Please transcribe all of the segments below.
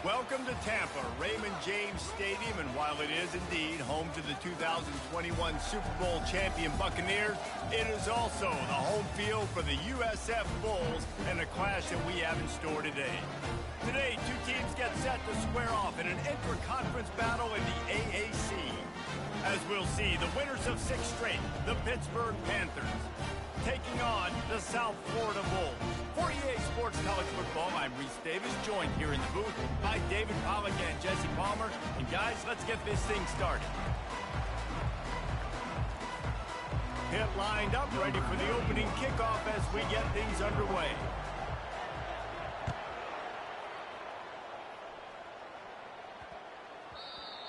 Welcome to Tampa, Raymond James Stadium, and while it is indeed home to the 2021 Super Bowl champion Buccaneers, it is also the home field for the USF Bulls and a clash that we have in store today. Today, two teams get set to square off in an intra-conference battle in the AAC. As we'll see, the winners of 6 straight, the Pittsburgh Panthers, taking on the South Florida Bulls. For EA Sports College Football, I'm Reese Davis, joined here in the booth by David Pollack and Jesse Palmer. And guys, let's get this thing started. Pitt lined up, ready for the opening kickoff as we get things underway.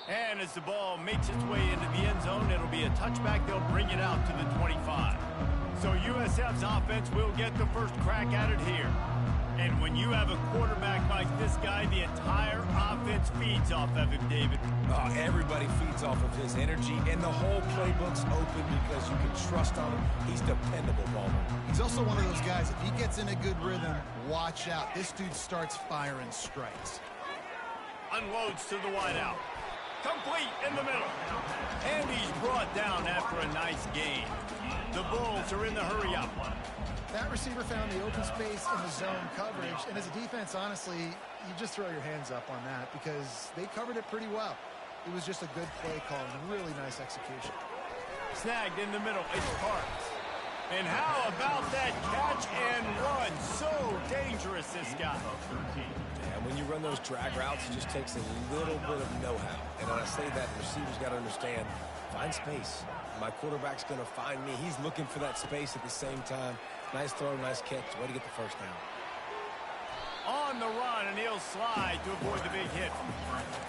And as the ball makes its way into the end zone, it'll be a touchback. They'll bring it out to the 25. So USF's offense will get the first crack at it here. And when you have a quarterback like this guy, the entire offense feeds off of him, David. Everybody feeds off of his energy, and the whole playbook's open because you can trust on him. He's dependable, Ballmer. He's also one of those guys, if he gets in a good rhythm, watch out. This dude starts firing strikes. Unloads to the wideout. Complete in the middle. And he's brought down after a nice gain. The Bulls are in the hurry-up. That receiver found the open space in the zone coverage, and as a defense, honestly, you just throw your hands up on that because they covered it pretty well. It was just a good play call and really nice execution. Snagged in the middle. It's Parks. And how about that catch and run? So dangerous, this guy. And when you run those drag routes, it just takes a little bit of know-how. And when I say that, the receiver's got to understand, find space. My quarterback's going to find me. He's looking for that space at the same time. Nice throw, nice catch. Way to get the first down. On the run, and he'll slide to avoid the big hit.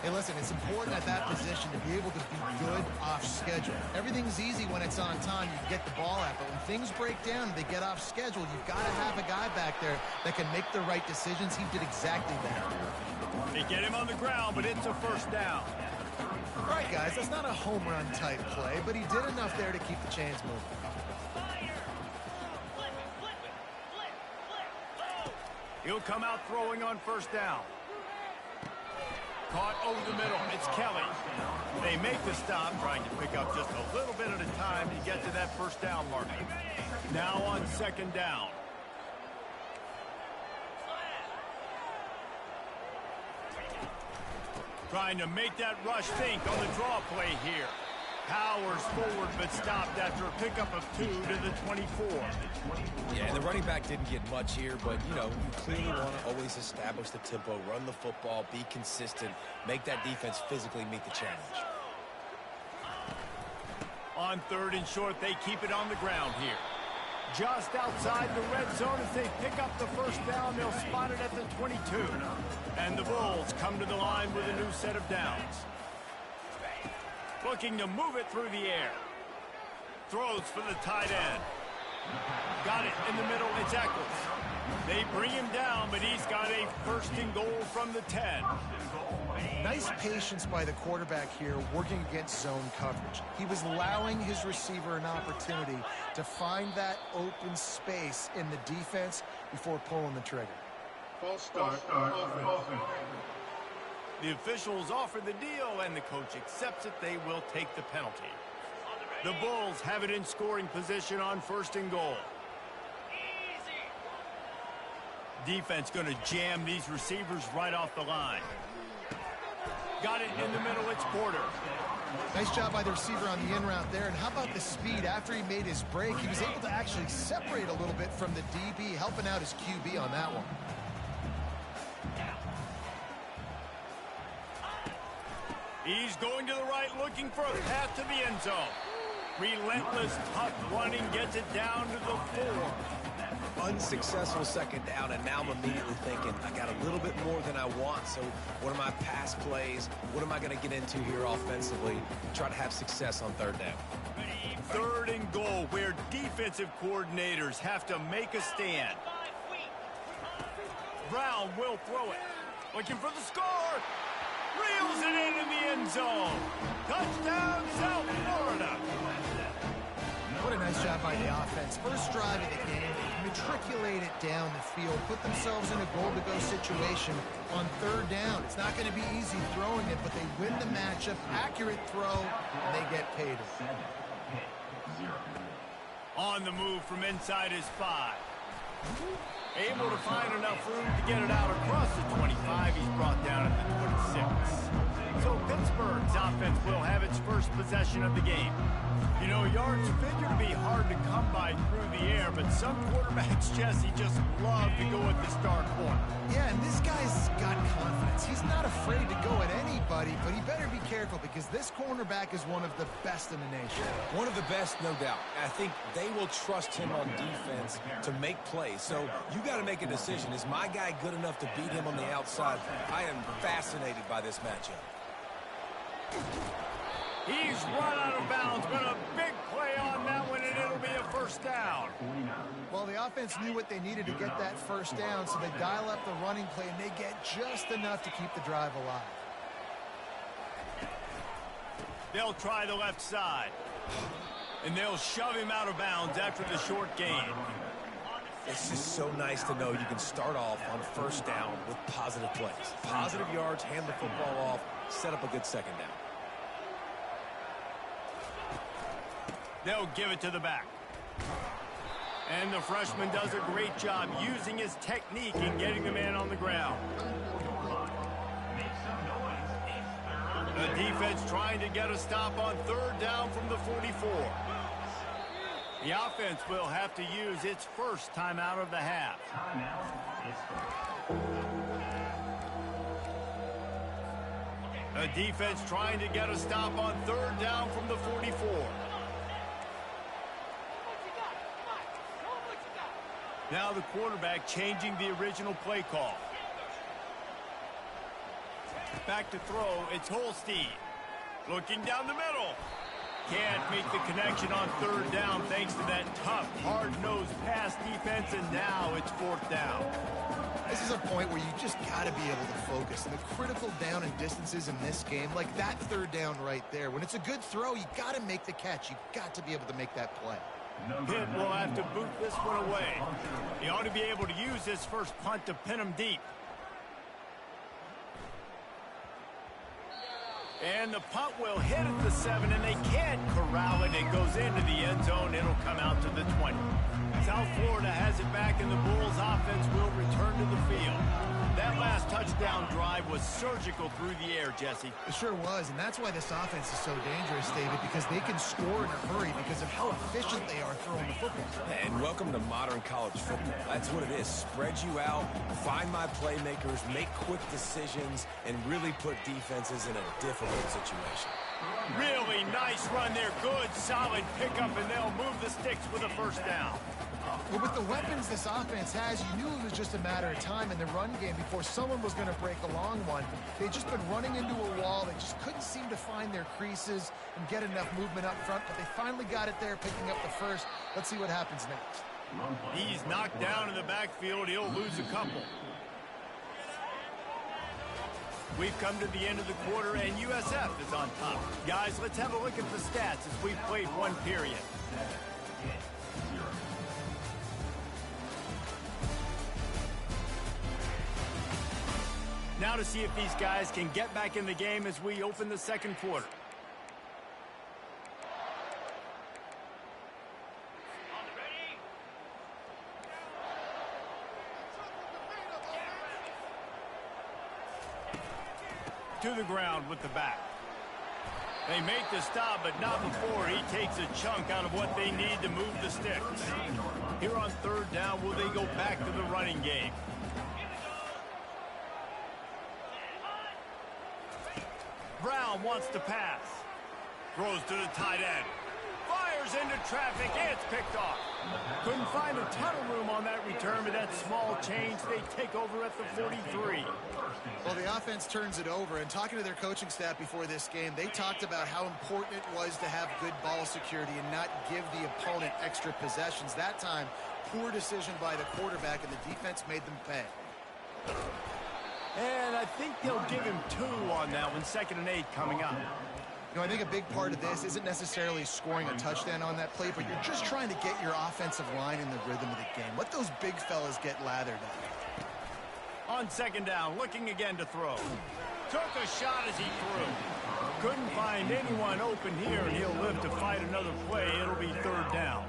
Hey, listen, it's important at that position to be able to be good off schedule. Everything's easy when it's on time. You get the ball out, but when things break down, they get off schedule. You've got to have a guy back there that can make the right decisions. He did exactly that. They get him on the ground, but it's a first down. All right, guys, that's not a home run type play, but he did enough there to keep the chains moving. He'll come out throwing on first down. Caught over the middle. It's Kelly. They make the stop, trying to pick up just a little bit at a time to get to that first down mark. Now on second down. Trying to make that rush think on the draw play here. Powers forward, but stopped after a pickup of 2 to the 24. Yeah, and the running back didn't get much here, but, you know, you clearly want to always establish the tempo, run the football, be consistent, make that defense physically meet the challenge. On third and short, they keep it on the ground here. Just outside the red zone as they pick up the first down, they'll spot it at the 22. And the Bulls come to the line with a new set of downs. Looking to move it through the air. Throws for the tight end. Got it in the middle, it's Eccles. They bring him down, but he's got a first and goal from the 10. Nice patience by the quarterback here working against zone coverage. He was allowing his receiver an opportunity to find that open space in the defense before pulling the trigger. False start, offense. The officials offer the deal, and the coach accepts it. They will take the penalty. The Bulls have it in scoring position on first and goal. Defense going to jam these receivers right off the line. Got it in the middle, it's Porter. Nice job by the receiver on the in route there. And how about the speed? After he made his break, he was able to actually separate a little bit from the DB, helping out his QB on that one. He's going to the right, looking for a path to the end zone. Relentless, tough running, gets it down to the 4. Unsuccessful second down, and now I'm immediately thinking, I got a little bit more than I want, so what are my pass plays? What am I going to get into here offensively to try to have success on third down? Third and goal, where defensive coordinators have to make a stand. Brown will throw it. Looking for the score. Reels it in the end zone. Touchdown, South Florida. What a nice job by the offense offense, first drive of the game, they matriculate it down the field, put themselves in a goal-to-go situation on third down. It's not going to be easy throwing it, but they win the matchup, accurate throw, and they get paid. On the move from inside his 5. Able to find enough room to get it out across the 25. He's brought down at the 26. So Pittsburgh's offense will have its first possession of the game. You know, yards figure to be hard to come by through the air, but some quarterbacks, Jesse, just love to go at the star corner. Yeah, and this guy's got confidence. He's not afraid to go at anybody, but he better be careful because this cornerback is one of the best in the nation. One of the best, no doubt. I think they will trust him on defense to make plays. So you got to make a decision. Is my guy good enough to beat him on the outside? I am fascinated by this matchup. He's run out of bounds, but a big play on that one, and it'll be a first down. Well, the offense knew what they needed to get that first down, so they dial up the running play, and they get just enough to keep the drive alive. They'll try the left side, and they'll shove him out of bounds after the short gain. It's just so nice to know you can start off on first down with positive plays. Positive yards, hand the football off, set up a good second down. They'll give it to the back. And the freshman does a great job using his technique and getting the man on the ground. The defense trying to get a stop on third down from the 44. The offense will have to use its first timeout of the half. The defense trying to get a stop on third down from the 44. Now the quarterback changing the original play call. Back to throw, it's Holstein. Looking down the middle. Can't make the connection on third down thanks to that tough, hard-nosed pass defense, and now it's fourth down. This is a point where you just got to be able to focus. And the critical down and distances in this game, like that third down right there, when it's a good throw, you got to make the catch. You got to be able to make that play. Pitt will have to boot this one away. He ought to be able to use this first punt to pin him deep. And the punt will hit at the 7, and they can't corral it. It goes into the end zone. It'll come out to the 20. South Florida has it back, and the Bulls offense will return to the field. That last touchdown drive was surgical through the air, Jesse. It sure was, and that's why this offense is so dangerous, David, because they can score in a hurry because of how efficient they are throwing the football. And welcome to modern college football. That's what it is. Spread you out, find my playmakers, make quick decisions, and really put defenses in a difficult situation. Really nice run there. Good, solid pickup, and they'll move the sticks with a first down. Well, with the weapons this offense has, you knew it was just a matter of time in the run game before someone was going to break a long one. They've just been running into a wall. They just couldn't seem to find their creases and get enough movement up front, but they finally got it there, picking up the first. Let's see what happens next. He's knocked down in the backfield. He'll lose a couple. We've come to the end of the quarter, and USF is on top. Guys, let's have a look at the stats as we've played one period. Now to see if these guys can get back in the game as we open the second quarter. To the ground with the back. They make the stop, but not before he takes a chunk out of what they need to move the sticks. Here on third down, will they go back to the running game? Brown wants to pass. Throws to the tight end. Fires into traffic. It's picked off. Couldn't find a ton of room on that return, but that small change, they take over at the 43. Well, the offense turns it over, and talking to their coaching staff before this game, they talked about how important it was to have good ball security and not give the opponent extra possessions. That time, poor decision by the quarterback, and the defense made them pay. And I think they'll give him 2 on that one. 2nd and 8 coming up. I think a big part of this isn't necessarily scoring a touchdown on that play, but you're just trying to get your offensive line in the rhythm of the game. Let those big fellas get lathered up. On second down, looking again to throw. Took a shot as he threw. Couldn't find anyone open here, and he'll live to fight another play. It'll be third down.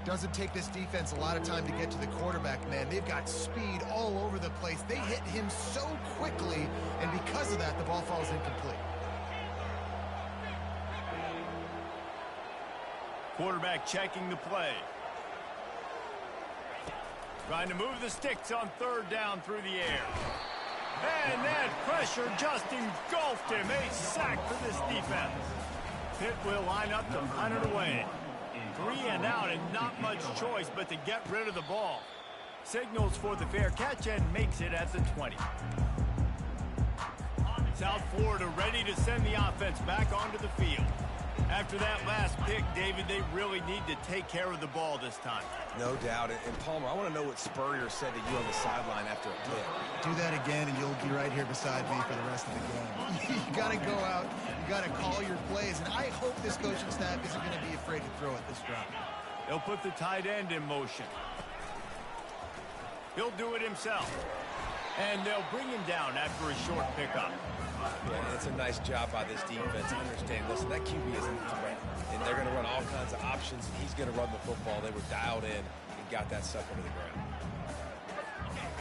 Doesn't take this defense a lot of time to get to the quarterback, man. They've got speed all over the place. They hit him so quickly, and because of that, the ball falls incomplete. Quarterback checking the play. Trying to move the sticks on third down through the air. And that pressure just engulfed him. A sack for this defense. Pitt will line up to punt it away. 3 and out, and not much choice but to get rid of the ball. Signals for the fair catch and makes it at the 20. South Florida ready to send the offense back onto the field. After that last pick, David, they really need to take care of the ball this time. No doubt. And Palmer, I want to know what Spurrier said to you on the sideline after a pick. Do that again, and you'll be right here beside me for the rest of the game. You got to go out. You got to call your plays, and I hope this coaching staff isn't going to be afraid to throw at this drive. They'll put the tight end in motion. He'll do it himself. And they'll bring him down after a short pickup. Yeah, it's a nice job by this defense. Understand, listen, that QB isn't a threat. And they're going to run all kinds of options. He's going to run the football. They were dialed in and got that sucker to the ground.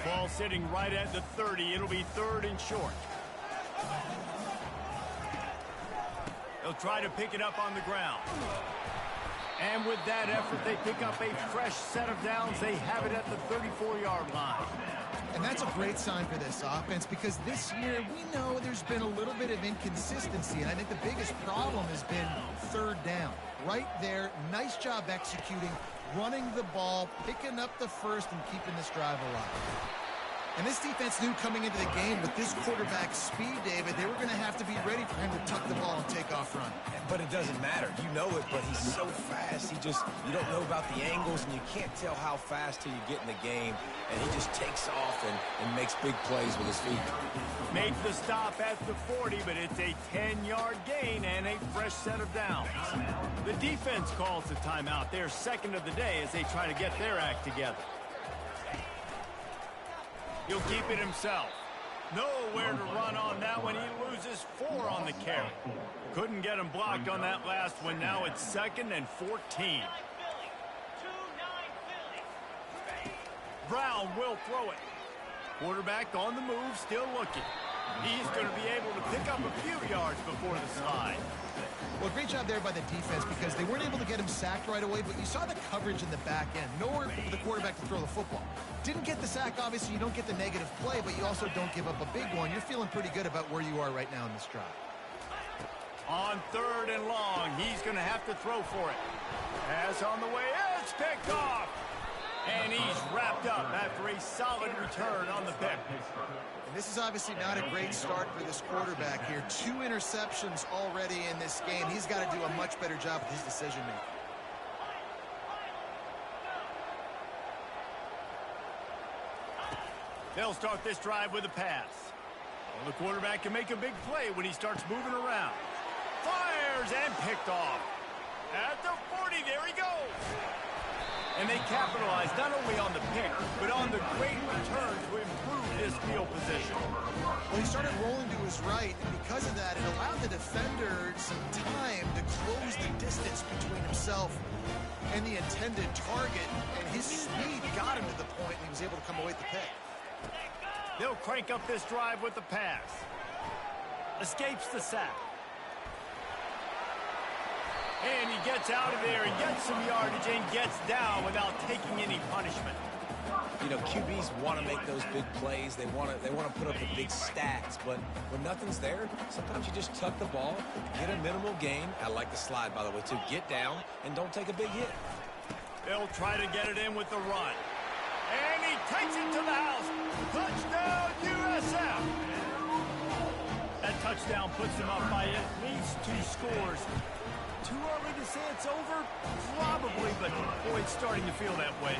Ball sitting right at the 30. It'll be third and short. They'll try to pick it up on the ground. And with that effort, they pick up a fresh set of downs. They have it at the 34-yard line. And that's a great sign for this offense because this year we know there's been a little bit of inconsistency. And I think the biggest problem has been third down. Right there, nice job executing, running the ball, picking up the first, and keeping this drive alive. And this defense knew coming into the game with this quarterback's speed, David, they were going to have to be ready for him to tuck the ball and take off running. But it doesn't matter. You know it, but he's so fast. You don't know about the angles, and you can't tell how fast till you get in the game. And he just takes off and makes big plays with his feet. Make the stop at the 40, but it's a 10-yard gain and a fresh set of downs. The defense calls the timeout. Their second of the day as they try to get their act together. He'll keep it himself. Nowhere to run on that one. He loses 4 on the carry. Couldn't get him blocked on that last one. Now it's 2nd and 14. Brown will throw it. Quarterback on the move, still looking. He's going to be able to pick up a few yards before the slide. Well, great job there by the defense because they weren't able to get him sacked right away, but you saw the coverage in the back end. Nowhere for the quarterback to throw the football. Didn't get the sack, obviously. You don't get the negative play, but you also don't give up a big one. You're feeling pretty good about where you are right now in this drive. On 3rd and long, he's going to have to throw for it. Pass on the way. It's picked off. And he's wrapped up after a solid return on the pick. And this is obviously not a great start for this quarterback here. 2 interceptions already in this game. He's got to do a much better job with his decision-making. They'll start this drive with a pass. Well, the quarterback can make a big play when he starts moving around. Fires and picked off. At the 40, there he goes. And they capitalize not only on the pick, but on the great return to improve this field position. Well, he started rolling to his right, and because of that, it allowed the defender some time to close the distance between himself and the intended target, and his speed got him to the point, and he was able to come away with the pick. They'll crank up this drive with the pass. Escapes the sack. And he gets out of there and gets some yardage and gets down without taking any punishment. You know, QBs want to make those big plays. They want to put up the big stats. But when nothing's there, sometimes you just tuck the ball, get a minimal gain. I like the slide, by the way, to get down and don't take a big hit. They'll try to get it in with the run. And he takes it to the house. Touchdown, USF. That touchdown puts him up by at least 2 scores. Too early to say it's over? Probably, but boy, it's starting to feel that way.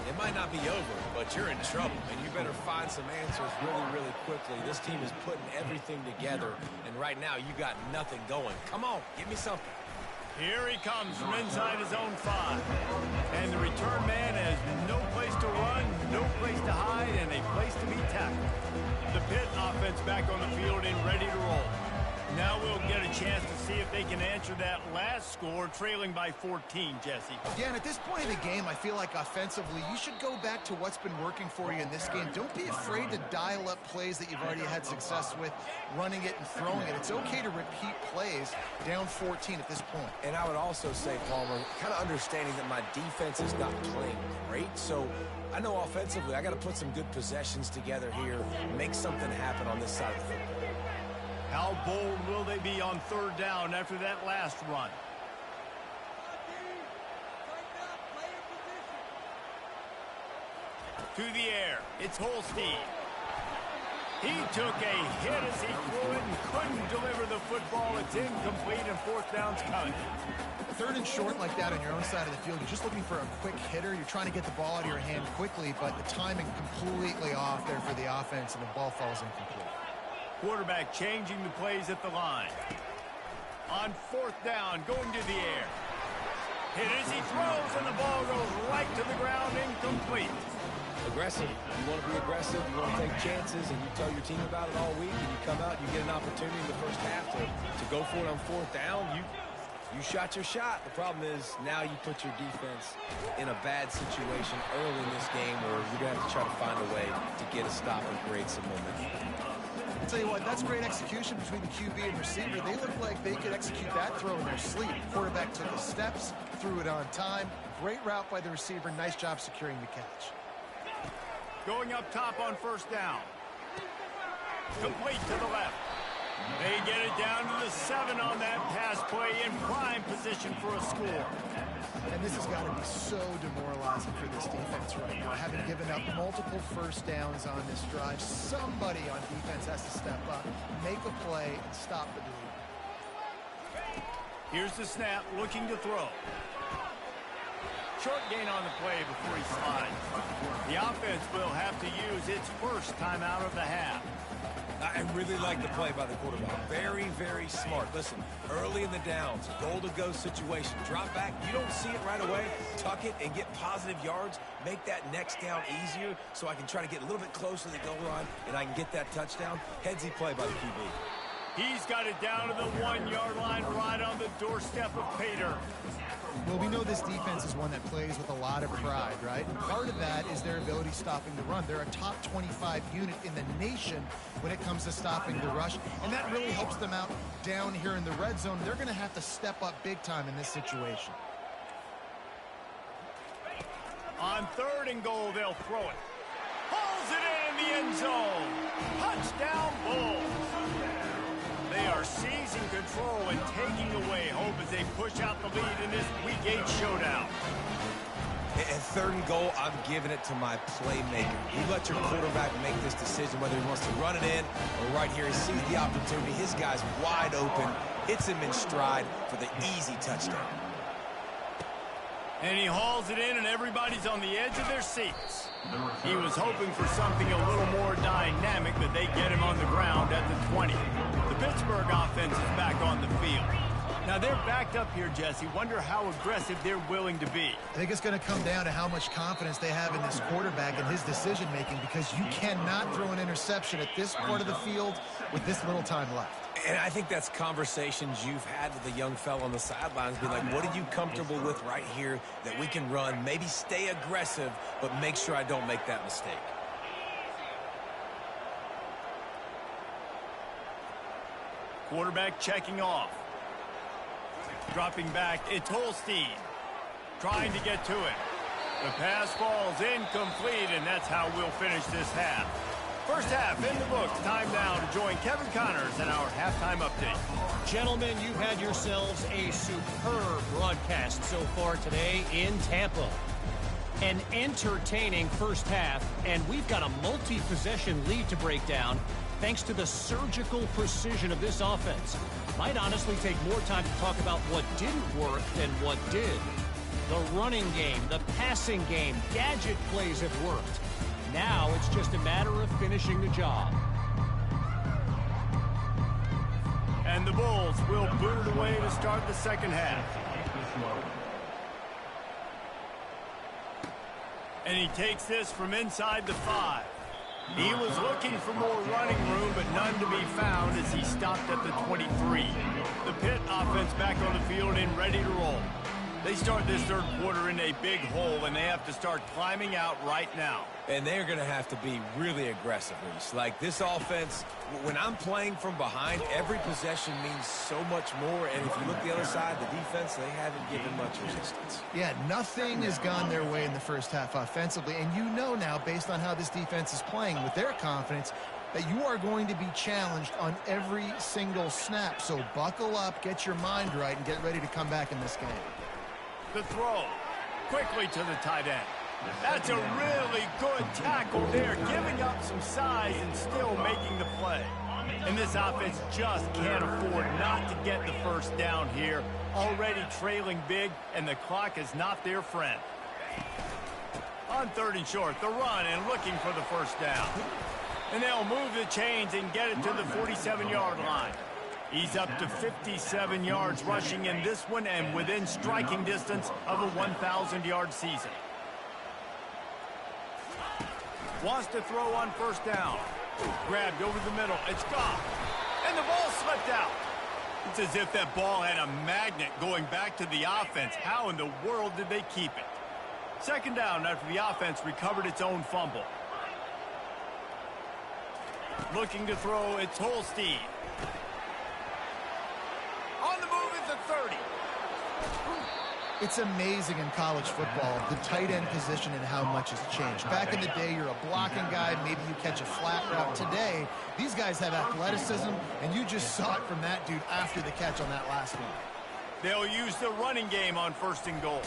It might not be over, but you're in trouble, and you better find some answers really, really quickly. This team is putting everything together, and right now you got nothing going. Come on, give me something. Here he comes from inside his own 5. And the return man has no place to run, no place to hide, and a place to be tackled. The Pitt offense back on the field and ready to roll. Now we'll get a chance to see if they can answer that last score, trailing by 14, Jesse. Yeah, and at this point in the game, I feel like offensively, you should go back to what's been working for you in this game. Don't be afraid to dial up plays that you've already had success with, running it and throwing it. It's okay to repeat plays down 14 at this point. And I would also say, Palmer, kind of understanding that my defense is not playing great, so I know offensively I got to put some good possessions together here, make something happen on this side of the football. How bold will they be on 3rd down after that last run? To the air, it's Holstein. He took a hit as he threw it and couldn't deliver the football. It's incomplete and 4th down's coming. 3rd and short like that on your own side of the field, you're just looking for a quick hitter. You're trying to get the ball out of your hand quickly, but the timing completely off there for the offense, and the ball falls incomplete. Quarterback changing the plays at the line. On 4th down, going to the air. Hit as he throws, and the ball goes right to the ground, incomplete. Aggressive. You want to be aggressive, you want to take chances, and you tell your team about it all week, and you come out, you get an opportunity in the first half to go for it on 4th down. You shot your shot. The problem is now you put your defense in a bad situation early in this game where you're going to have to try to find a way to get a stop and create some momentum. I'll tell you what, that's great execution between the QB and receiver. They look like they could execute that throw in their sleep. Quarterback took the steps, threw it on time. Great route by the receiver. Nice job securing the catch. Going up top on 1st down. Complete to the left. They get it down to the 7 on that pass play, in prime position for a score. And this has got to be so demoralizing for this defense right now. Having given up multiple 1st downs on this drive, somebody on defense has to step up, make a play, and stop the bleed. Here's the snap, looking to throw. Short gain on the play before he slides. The offense will have to use its first timeout of the half. I really like the play by the quarterback. Very, very smart. Listen, early in the downs, goal-to-go situation. Drop back. You don't see it right away. Tuck it and get positive yards. Make that next down easier so I can try to get a little bit closer to the goal line and I can get that touchdown. Headsy play by the QB. He's got it down to the 1-yard line right on the doorstep of Pater. Well, we know this defense is one that plays with a lot of pride, right? And part of that is their ability stopping the run. They're a top 25 unit in the nation when it comes to stopping the rush, and that really helps them out down here in the red zone. They're going to have to step up big time in this situation. On 3rd and goal, they'll throw it. Pulls it in the end zone. Touchdown, Bulls. They are seizing control and taking away hope as they push out the lead in this Week 8 showdown. At 3rd and goal, I'm giving it to my playmaker. You let your quarterback make this decision whether he wants to run it in or right here. He sees the opportunity. His guy's wide open. Hits him in stride for the easy touchdown. And he hauls it in, and everybody's on the edge of their seats. He was hoping for something a little more dynamic, but they get him on the ground at the 20. The Pittsburgh offense is back on the field. Now they're backed up here, Jesse. Wonder how aggressive they're willing to be. I think it's going to come down to how much confidence they have in this quarterback and his decision-making, because you cannot throw an interception at this part of the field with this little time left. And I think that's conversations you've had with a young fellow on the sidelines. Be like, what are you comfortable with right here that we can run? Maybe stay aggressive, but make sure I don't make that mistake. Quarterback checking off. Dropping back, it's Holstein. Trying to get to it. The pass falls incomplete, and that's how we'll finish this half. First half in the books. Time now to join Kevin Connors in our halftime update. Gentlemen, you've had yourselves a superb broadcast so far today in Tampa. An entertaining first half, and we've got a multi-possession lead to break down. thanks to the surgical precision of this offense. Might honestly take more time to talk about what didn't work than what did. The running game, the passing game, gadget plays have worked. Now it's just a matter of finishing the job. And the Bulls will boot it away to start the second half. And he takes this from inside the 5. He was looking for more running room, but none to be found as he stopped at the 23. The Pitt offense back on the field and ready to roll. They start this third quarter in a big hole, and they have to start climbing out right now. And they're going to have to be really aggressive, Reese. Like this offense, when I'm playing from behind, every possession means so much more. And if you look the other side, the defense, they haven't given much resistance. Yeah, nothing has gone their way in the first half offensively. And you know now, based on how this defense is playing with their confidence, that you are going to be challenged on every single snap. So buckle up, get your mind right, and get ready to come back in this game. The throw quickly to the tight end. That's a really good tackle there, giving up some size and still making the play. And this offense just can't afford not to get the first down here. Already trailing big, and the clock is not their friend. On 3rd and short, the run and looking for the first down. And they'll move the chains and get it to the 47-yard line. He's up to 57 yards rushing in this one and within striking distance of a 1,000-yard season. Wants to throw on first down. Grabbed over the middle. It's gone. And the ball slipped out. It's as if that ball had a magnet going back to the offense. How in the world did they keep it? Second down after the offense recovered its own fumble. Looking to throw, it's Holstein. On the move at the 30. It's amazing in college football, the tight end position and how much has changed. Back in the day, you're a blocking guy, maybe you catch a flat route. Today, these guys have athleticism, and you just saw it from that dude after the catch on that last one. They'll use the running game on 1st and goal.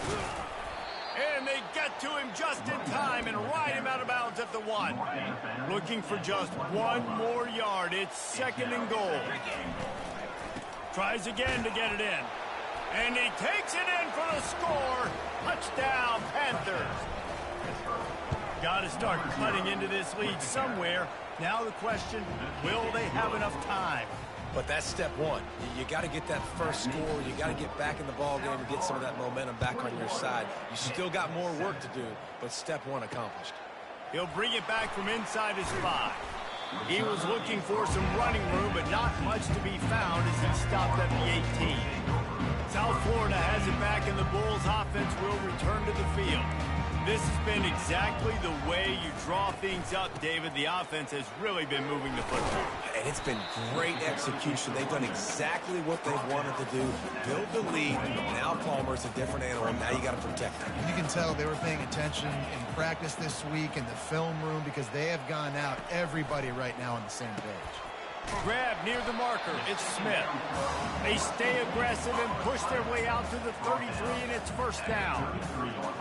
And they get to him just in time and ride him out of bounds at the 1. Looking for just one more yard. It's 2nd and goal. Tries again to get it in. And he takes it in for the score. Touchdown, Panthers. Got to start cutting into this lead somewhere. Now the question, will they have enough time? But that's step one. You got to get that first score. You got to get back in the ball game and get some of that momentum back on your side. You still got more work to do, but step one accomplished. He'll bring it back from inside his 5. He was looking for some running room, but not much to be found as he stopped at the 18. South Florida has it back, and the Bulls offense will return to the field. This has been exactly the way you draw things up, David. The offense has really been moving the football. And it's been great execution. They've done exactly what they've wanted to do. Build the lead. Now Palmer's a different animal. Now you got to protect him. You can tell they were paying attention in practice this week in the film room because they have gone out, everybody right now on the same page. Grab near the marker. It's Smith. They stay aggressive and push their way out to the 33, and it's first down.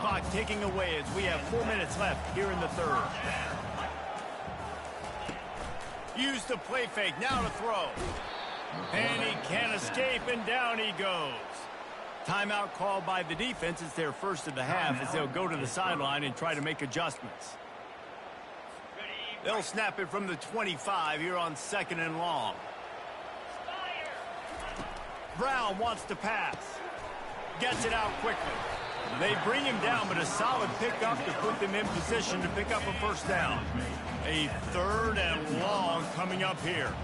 Clock ticking away as we have 4 minutes left here in the 3rd. Use the play fake. Now to throw. And he can't escape, and down he goes. Timeout called by the defense. It's their first of the half as they'll go to the sideline and try to make adjustments. They'll snap it from the 25 here on 2nd and long. Brown wants to pass. Gets it out quickly. They bring him down, but a solid pickup to put them in position to pick up a first down. A 3rd and long coming up here.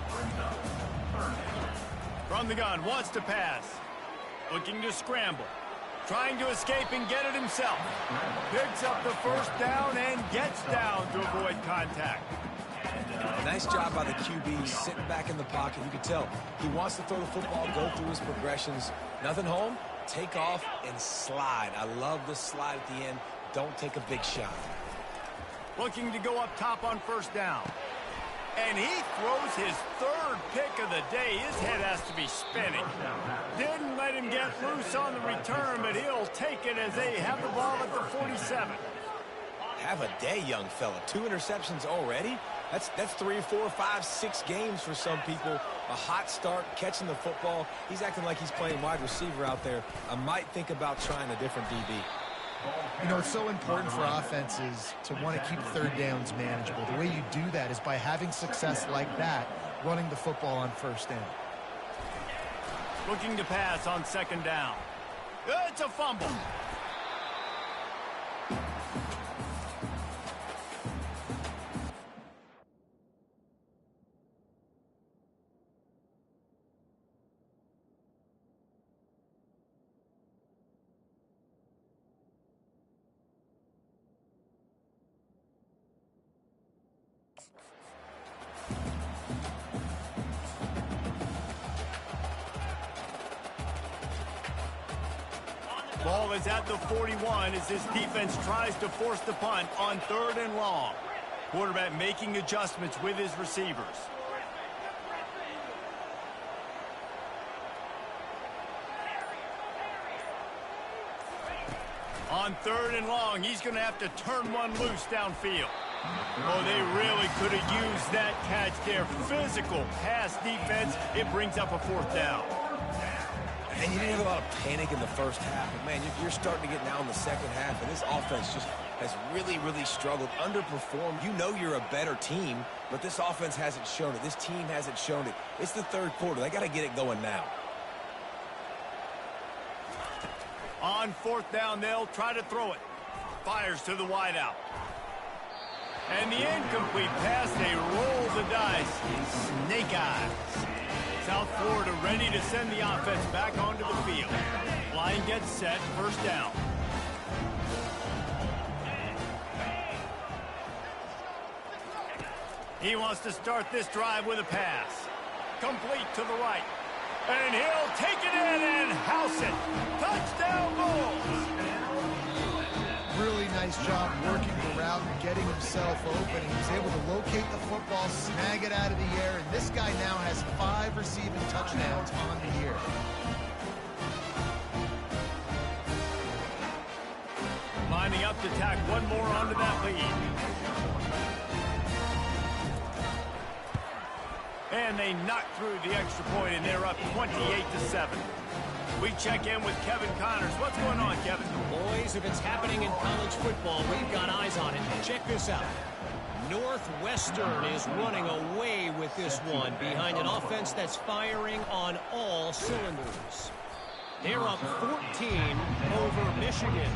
From the gun, wants to pass. Looking to scramble. Trying to escape and get it himself. Picks up the first down and gets down to avoid contact. Nice job by the QB, sitting back in the pocket. You can tell he wants to throw the football, go through his progressions. Nothing home, take off and slide. I love the slide at the end. Don't take a big shot. Looking to go up top on first down. And he throws his 3rd pick of the day. His head has to be spinning. Didn't let him get loose on the return, but he'll take it as they have the ball at the 47. Have a day, young fella. 2 interceptions already. That's 3, 4, 5, 6 games for some people. A hot start, catching the football. He's acting like he's playing wide receiver out there. I might think about trying a different DB. You know, it's so important for offenses to want to keep third downs manageable. The way you do that is by having success like that, running the football on first down. Looking to pass on second down. It's a fumble. Ball is at the 41 as this defense tries to force the punt on 3rd and long. Quarterback making adjustments with his receivers. On 3rd and long, he's going to have to turn one loose downfield. Oh, they really could have used that catch there. Physical pass defense. It brings up a 4th down. And you didn't have a lot of panic in the first half, but man, you're starting to get now in the second half, and this offense just has really, really struggled, underperformed. You know you're a better team, but this offense hasn't shown it. This team hasn't shown it. It's the 3rd quarter. They got to get it going now. On 4th down, they'll try to throw it. Fires to the wideout. And the incomplete pass, they roll the dice. Snake eyes. South Florida ready to send the offense back onto the field. Line gets set, 1st down. He wants to start this drive with a pass. Complete to the right. And he'll take it in and house it. Touchdown Bulls! Really nice job working the route and getting himself open. He was able to locate the football, snag it out of the air, and this guy now has 5 receiving touchdowns on the year. Lining up to tack one more onto that lead. And they knock through the extra point, and they're up 28-7. We check in with Kevin Connors. What's going on, Kevin? Boys, if it's happening in college football, we've got eyes on it. Check this out. Northwestern is running away with this one behind an offense that's firing on all cylinders. They're up 14 over Michigan.